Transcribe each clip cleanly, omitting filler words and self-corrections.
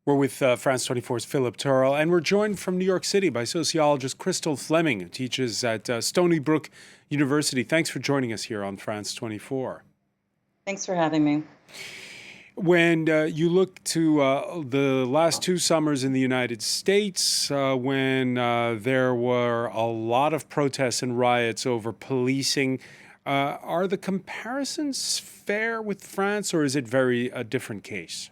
We're with France 24's Philip Turrell, and we're joined from New York City by sociologist Crystal Fleming, who teaches at Stony Brook University. Thanks for joining us here on France 24. Thanks for having me. When you look to the last two summers in the United States, when there were a lot of protests and riots over policing, are the comparisons fair with France, or is it a different case?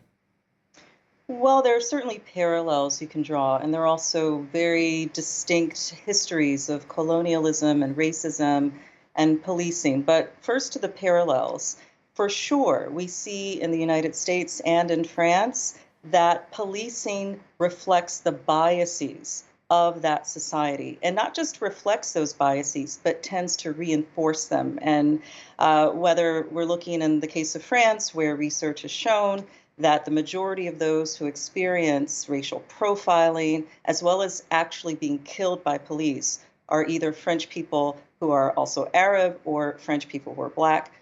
Well, there are certainly parallels you can draw, and there are also very distinct histories of colonialism and racism and policing. But first to the parallels. For sure, we see in the United States and in France that policing reflects the biases of that society, and not just reflects those biases, but tends to reinforce them. And whether we're looking in the case of France, where research has shown that the majority of those who experience racial profiling, as well as actually being killed by police, are either French people who are also Arab or French people who are Black.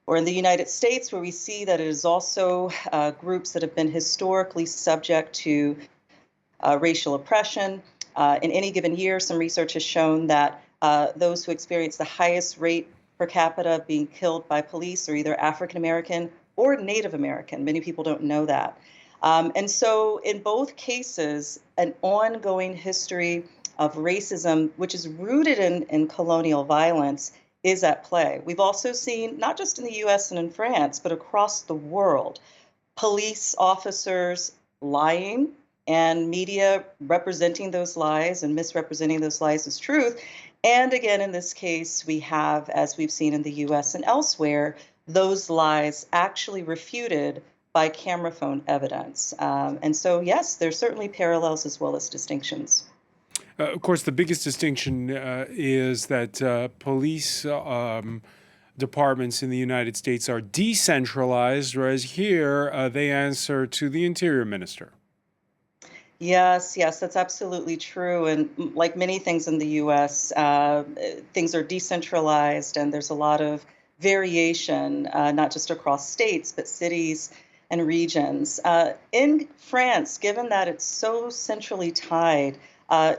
Or in the United States, where we see that it is also groups that have been historically subject to racial oppression. In any given year, some research has shown that those who experience the highest rate per capita of being killed by police are either African American or Native American. Many people don't know that. And so in both cases, an ongoing history of racism, which is rooted in colonial violence, is at play. We've also seen, not just in the US and in France, but across the world, police officers lying and media representing those lies and misrepresenting those lies as truth. And again, in this case, we have, as we've seen in the US and elsewhere, those lies actually refuted by camera phone evidence. And so, yes, there's certainly parallels as well as distinctions. Of course, the biggest distinction is that police departments in the United States are decentralized, whereas here they answer to the Interior Minister. Yes, yes, that's absolutely true. And like many things in the US, things are decentralized and there's a lot of variation, not just across states, but cities and regions. In France, given that it's so centrally tied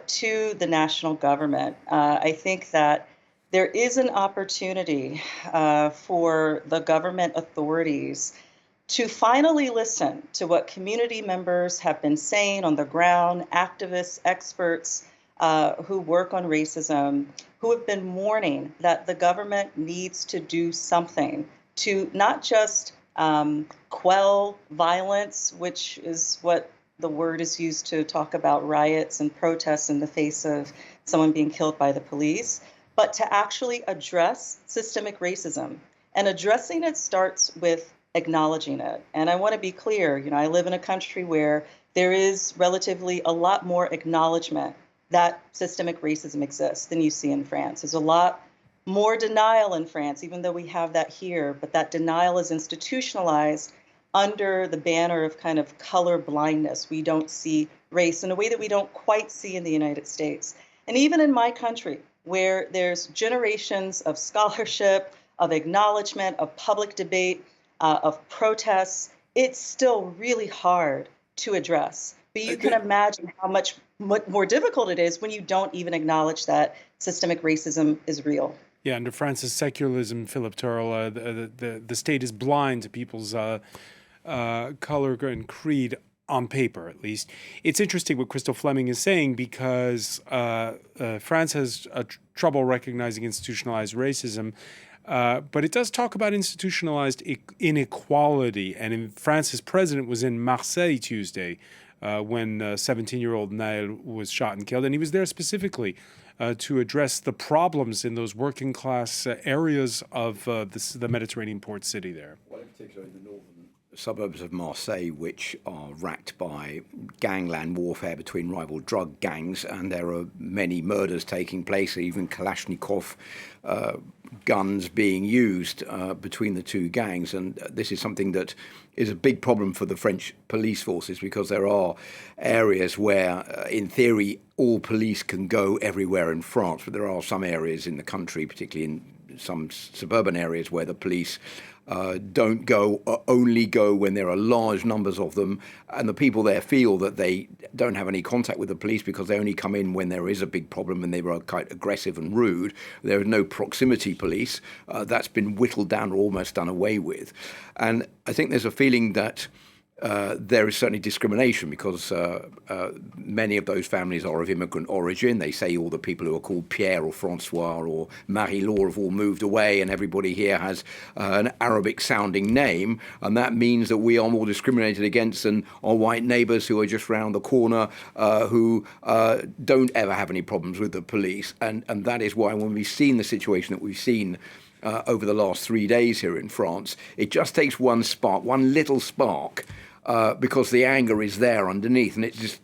to the national government, I think that there is an opportunity for the government authorities to finally listen to what community members have been saying on the ground, activists, experts who work on racism, who have been warning that the government needs to do something to not just quell violence, which is what the word is used to talk about riots and protests in the face of someone being killed by the police, but to actually address systemic racism. And addressing it starts with acknowledging it. And I want to be clear, I live in a country where there is relatively a lot more acknowledgement that systemic racism exists than you see in France. There's a lot more denial in France, even though we have that here, but that denial is institutionalized under the banner of kind of color blindness. We don't see race in a way that we don't quite see in the United States. And even in my country, where there's generations of scholarship, of acknowledgement, of public debate, of protests, it's still really hard to address. But you can imagine how much more difficult it is when you don't even acknowledge that systemic racism is real. Yeah, under France's secularism, Philip Turrell, the state is blind to people's color and creed, on paper at least. It's interesting what Crystal Fleming is saying because France has trouble recognizing institutionalized racism. But it does talk about institutionalized inequality. And France's president was in Marseille Tuesday when 17-year-old Nahel was shot and killed. And he was there specifically to address the problems in those working class areas of the Mediterranean port city there. Well, in particular in the northern suburbs of Marseille, which are racked by gangland warfare between rival drug gangs, and there are many murders taking place, even Kalashnikov guns being used between the two gangs. And this is something that is a big problem for the French police forces, because there are areas where, in theory, all police can go everywhere in France, but there are some areas in the country, particularly in some suburban areas where the police don't go, only go when there are large numbers of them, and the people there feel that they don't have any contact with the police because they only come in when there is a big problem and they are quite aggressive and rude. There is no proximity police. That's been whittled down or almost done away with. And I think there's a feeling that there is certainly discrimination because many of those families are of immigrant origin. They say all the people who are called Pierre or Francois or Marie-Laure have all moved away, and everybody here has an Arabic-sounding name, and that means that we are more discriminated against than our white neighbours who are just round the corner, who don't ever have any problems with the police. And that is why when we've seen the situation that we've seen over the last 3 days here in France, it just takes one spark, one little spark, because the anger is there underneath and it's just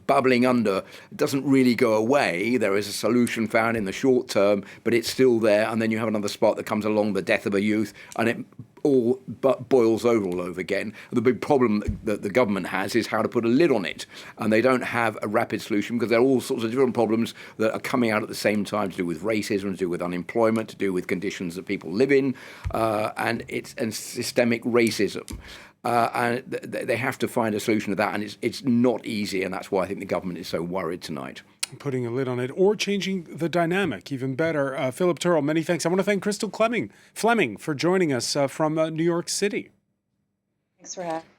bubbling under. It doesn't really go away. There is a solution found in the short term, but it's still there. And then you have another spark that comes along, the death of a youth, and it all but boils over all over again. The big problem that the government has is how to put a lid on it. And they don't have a rapid solution because there are all sorts of different problems that are coming out at the same time to do with racism, to do with unemployment, to do with conditions that people live in, and systemic racism. And they have to find a solution to that, and it's not easy, and that's why I think the government is so worried tonight. Putting a lid on it or changing the dynamic, even better. Philip Turrell, many thanks. I want to thank Crystal Fleming for joining us from New York City. Thanks for having me.